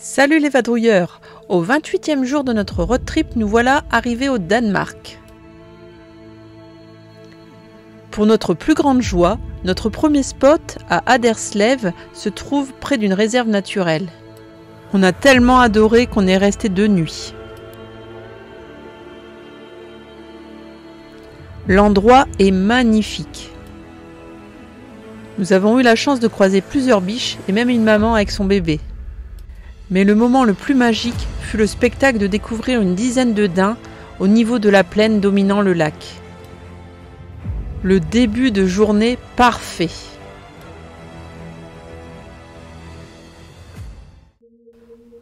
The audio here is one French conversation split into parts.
Salut les vadrouilleurs! Au 28e jour de notre road trip, nous voilà arrivés au Danemark. Pour notre plus grande joie, notre premier spot à Haderslev se trouve près d'une réserve naturelle. On a tellement adoré qu'on est resté 2 nuits. L'endroit est magnifique. Nous avons eu la chance de croiser plusieurs biches et même une maman avec son bébé. Mais le moment le plus magique fut le spectacle de découvrir une dizaine de daims au niveau de la plaine dominant le lac. Le début de journée parfait.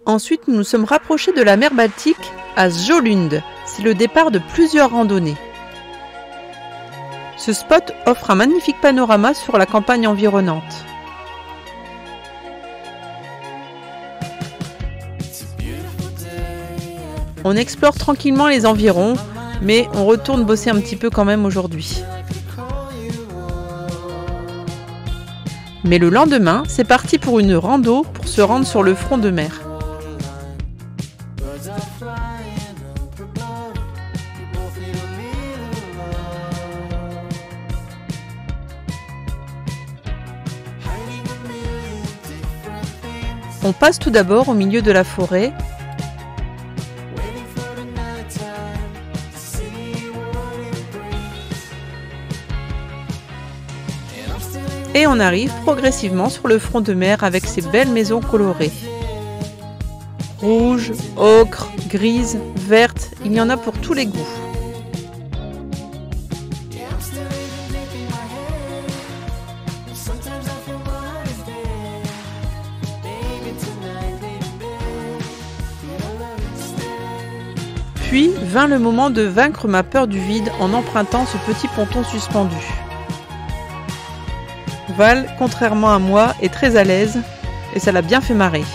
Ensuite, nous nous sommes rapprochés de la mer Baltique à Sjølund. C'est le départ de plusieurs randonnées. Ce spot offre un magnifique panorama sur la campagne environnante. On explore tranquillement les environs, mais on retourne bosser un petit peu quand même aujourd'hui. Mais le lendemain, c'est parti pour une rando pour se rendre sur le front de mer. On passe tout d'abord au milieu de la forêt. Et on arrive progressivement sur le front de mer avec ses belles maisons colorées. Rouge, ocre, grise, verte, il y en a pour tous les goûts. Puis vint le moment de vaincre ma peur du vide en empruntant ce petit ponton suspendu. Val, contrairement à moi, est très à l'aise et ça l'a bien fait marrer.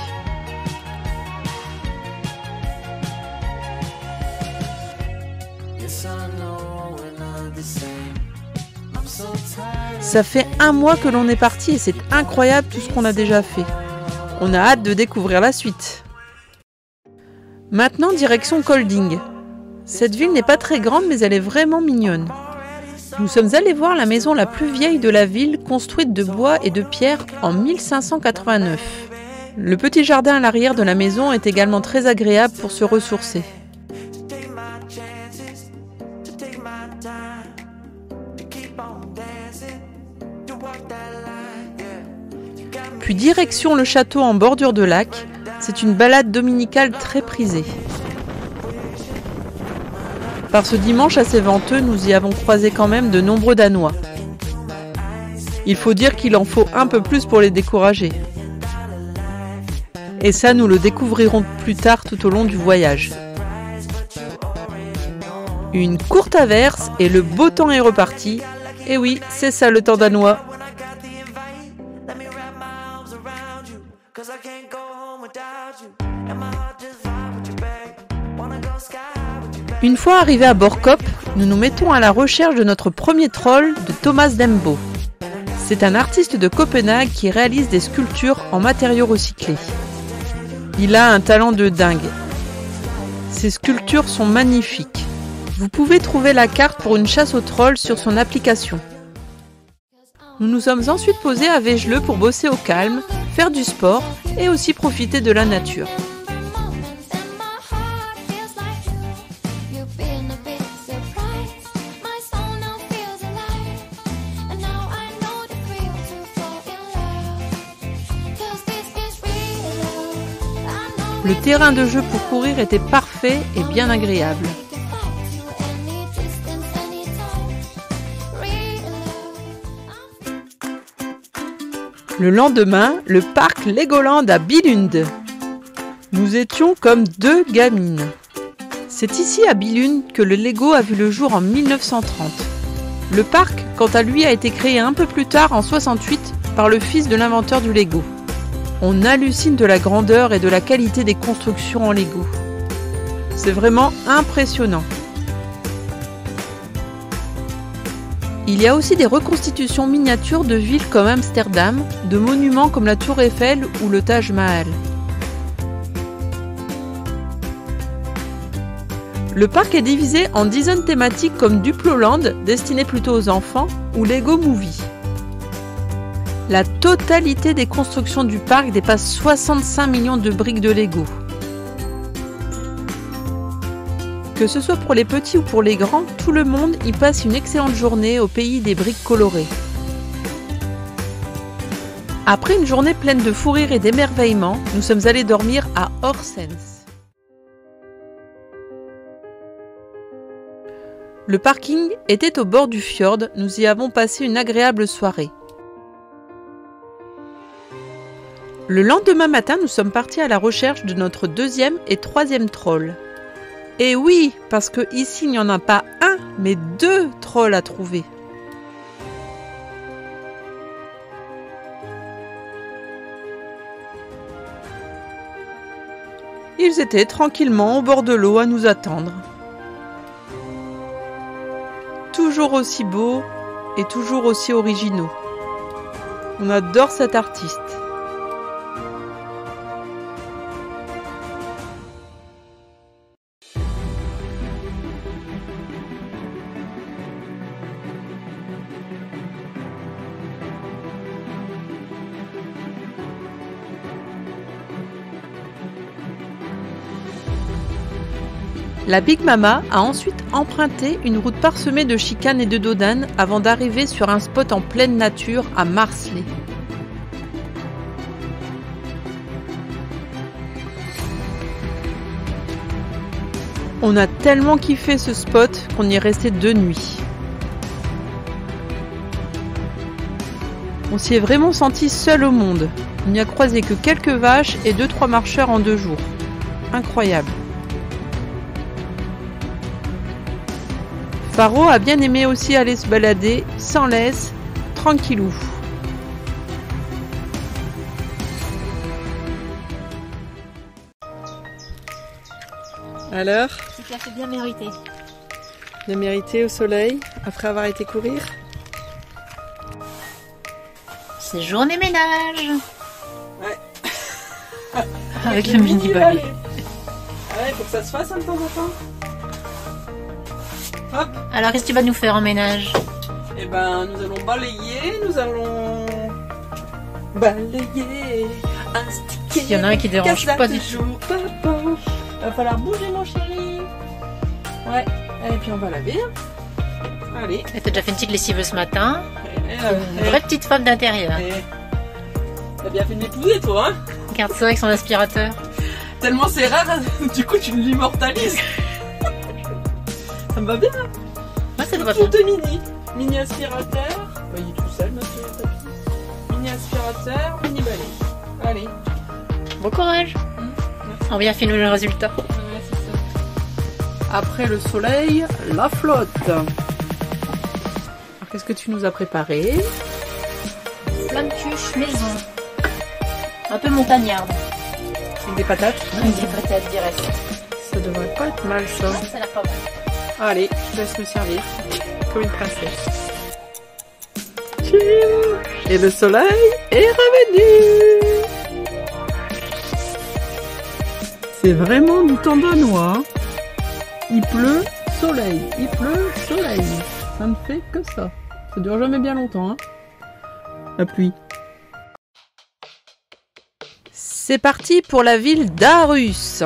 Ça fait 1 mois que l'on est parti et c'est incroyable tout ce qu'on a déjà fait. On a hâte de découvrir la suite. Maintenant, direction Kolding. Cette ville n'est pas très grande mais elle est vraiment mignonne. Nous sommes allés voir la maison la plus vieille de la ville, construite de bois et de pierre en 1589. Le petit jardin à l'arrière de la maison est également très agréable pour se ressourcer. Puis direction le château en bordure de lac, c'est une balade dominicale très prisée. Par ce dimanche assez venteux, nous y avons croisé quand même de nombreux Danois. Il faut dire qu'il en faut un peu plus pour les décourager. Et ça, nous le découvrirons plus tard tout au long du voyage. Une courte averse et le beau temps est reparti. Et oui, c'est ça le temps danois. Une fois arrivés à Borkop, nous nous mettons à la recherche de notre premier troll de Thomas Dembo. C'est un artiste de Copenhague qui réalise des sculptures en matériaux recyclés. Il a un talent de dingue. Ses sculptures sont magnifiques. Vous pouvez trouver la carte pour une chasse aux trolls sur son application. Nous nous sommes ensuite posés à Vegeleu pour bosser au calme, faire du sport et aussi profiter de la nature. Le terrain de jeu pour courir était parfait et bien agréable. Le lendemain, le parc Legoland à Billund. Nous étions comme 2 gamines. C'est ici à Billund que le Lego a vu le jour en 1930. Le parc, quant à lui, a été créé un peu plus tard en 68 par le fils de l'inventeur du Lego. On hallucine de la grandeur et de la qualité des constructions en Lego. C'est vraiment impressionnant. Il y a aussi des reconstitutions miniatures de villes comme Amsterdam, de monuments comme la Tour Eiffel ou le Taj Mahal. Le parc est divisé en 10 zones thématiques comme Duplo Land, destiné plutôt aux enfants, ou Lego Movie. La totalité des constructions du parc dépasse 65 millions de briques de Lego. Que ce soit pour les petits ou pour les grands, tout le monde y passe une excellente journée au pays des briques colorées. Après une journée pleine de fou rire et d'émerveillement, nous sommes allés dormir à Horsens. Le parking était au bord du fjord, nous y avons passé une agréable soirée. Le lendemain matin, nous sommes partis à la recherche de notre deuxième et troisième troll. Et oui, parce que ici il n'y en a pas un, mais 2 trolls à trouver. Ils étaient tranquillement au bord de l'eau à nous attendre. Toujours aussi beaux et toujours aussi originaux. On adore cet artiste. La Big Mama a ensuite emprunté une route parsemée de chicanes et de dodanes avant d'arriver sur un spot en pleine nature à Marsley. On a tellement kiffé ce spot qu'on y est resté 2 nuits. On s'y est vraiment senti seul au monde. On n'y a croisé que quelques vaches et 2-3 marcheurs en 2 jours. Incroyable. Faro a bien aimé aussi aller se balader, sans laisse, tranquillou. Alors, petit café bien mérité. Bien mérité au soleil, après avoir été courir. C'est journée ménage. Ouais. Avec le mini balai. Ouais, faut que ça se fasse de temps en temps. Hop. Alors, qu'est-ce que tu vas nous faire en ménage? Eh ben, nous allons balayer, instiquer. Il y en a un qui dérange pas du tout. Va falloir bouger, mon chéri. Ouais, et puis on va laver. Allez. Et t'as déjà fait une petite lessive ce matin. Une vraie petite femme d'intérieur. T'as bien fait de m'épouser, toi, hein? Regarde ça avec son aspirateur. Tellement c'est rare, du coup tu l'immortalises. Ça me va bien. Ouais, ça te va bien. Tout mini aspirateur. Il est tout seul, monsieur le tapis. Mini aspirateur, mini balai. Allez. Bon courage. On vient filmer le résultat. Ouais, c'est ça. Après le soleil, la flotte. Alors, qu'est-ce que tu nous as préparé? Plein de tuches maison. Un peu montagnarde. Des patates. Des patates direct. Ça devrait pas être mal, ça. Ça a l'air pas mal. Allez, je laisse me servir. Comme une princesse. Et le soleil est revenu. C'est vraiment du temps danois. Il pleut, soleil. Il pleut, soleil. Ça ne fait que ça. Ça dure jamais bien longtemps, hein. La pluie. C'est parti pour la ville d'Aarhus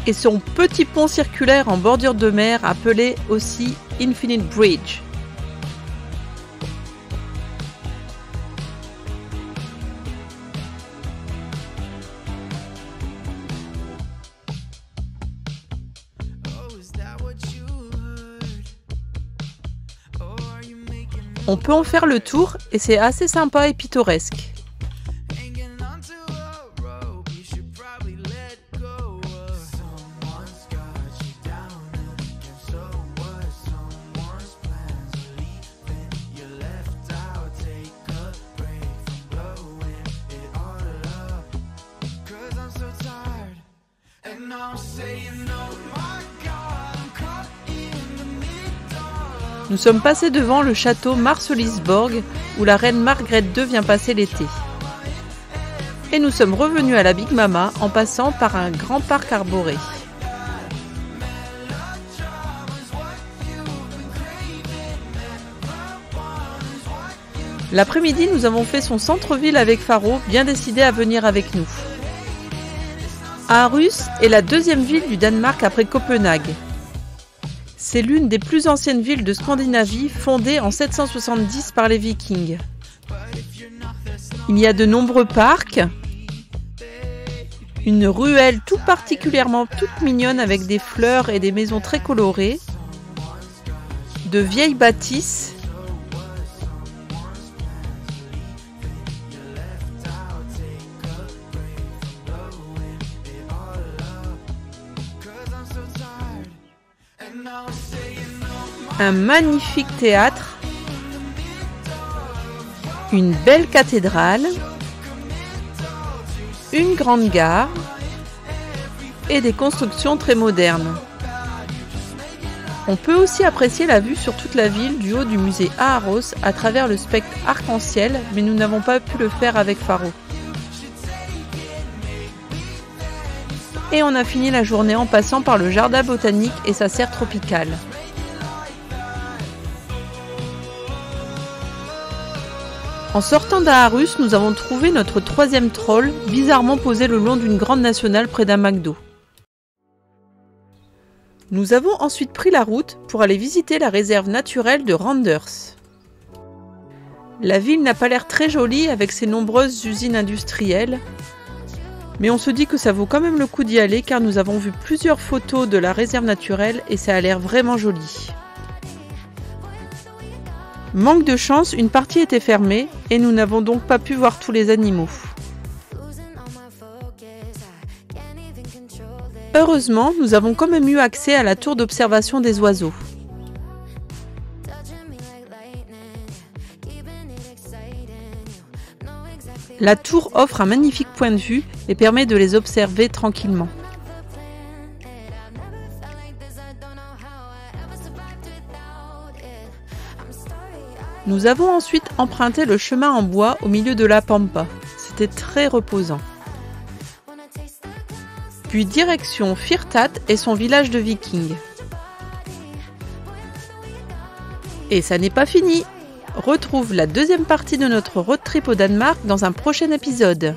et son petit pont circulaire en bordure de mer appelé aussi Infinite Bridge. On peut en faire le tour et c'est assez sympa et pittoresque. Nous sommes passés devant le château Marselisborg où la reine Margrethe II vient passer l'été. Et nous sommes revenus à la Big Mama en passant par un grand parc arboré. L'après-midi, nous avons fait son centre-ville avec Faro, bien décidé à venir avec nous. Aarhus est la deuxième ville du Danemark après Copenhague. C'est l'une des plus anciennes villes de Scandinavie, fondée en 770 par les Vikings. Il y a de nombreux parcs, une ruelle tout particulièrement toute mignonne avec des fleurs et des maisons très colorées, de vieilles bâtisses, un magnifique théâtre, une belle cathédrale, une grande gare et des constructions très modernes. On peut aussi apprécier la vue sur toute la ville du haut du musée Aaros à travers le spectre arc-en-ciel, mais nous n'avons pas pu le faire avec Faro. Et on a fini la journée en passant par le jardin botanique et sa serre tropicale. En sortant d'Aarhus, nous avons trouvé notre troisième troll, bizarrement posé le long d'une grande nationale près d'un McDo. Nous avons ensuite pris la route pour aller visiter la réserve naturelle de Randers. La ville n'a pas l'air très jolie avec ses nombreuses usines industrielles, mais on se dit que ça vaut quand même le coup d'y aller car nous avons vu plusieurs photos de la réserve naturelle et ça a l'air vraiment joli. Manque de chance, une partie était fermée et nous n'avons donc pas pu voir tous les animaux. Heureusement, nous avons quand même eu accès à la tour d'observation des oiseaux. La tour offre un magnifique point de vue et permet de les observer tranquillement. Nous avons ensuite emprunté le chemin en bois au milieu de la pampa. C'était très reposant. Puis direction Firtat et son village de Vikings. Et ça n'est pas fini! Retrouve la deuxième partie de notre road trip au Danemark dans un prochain épisode.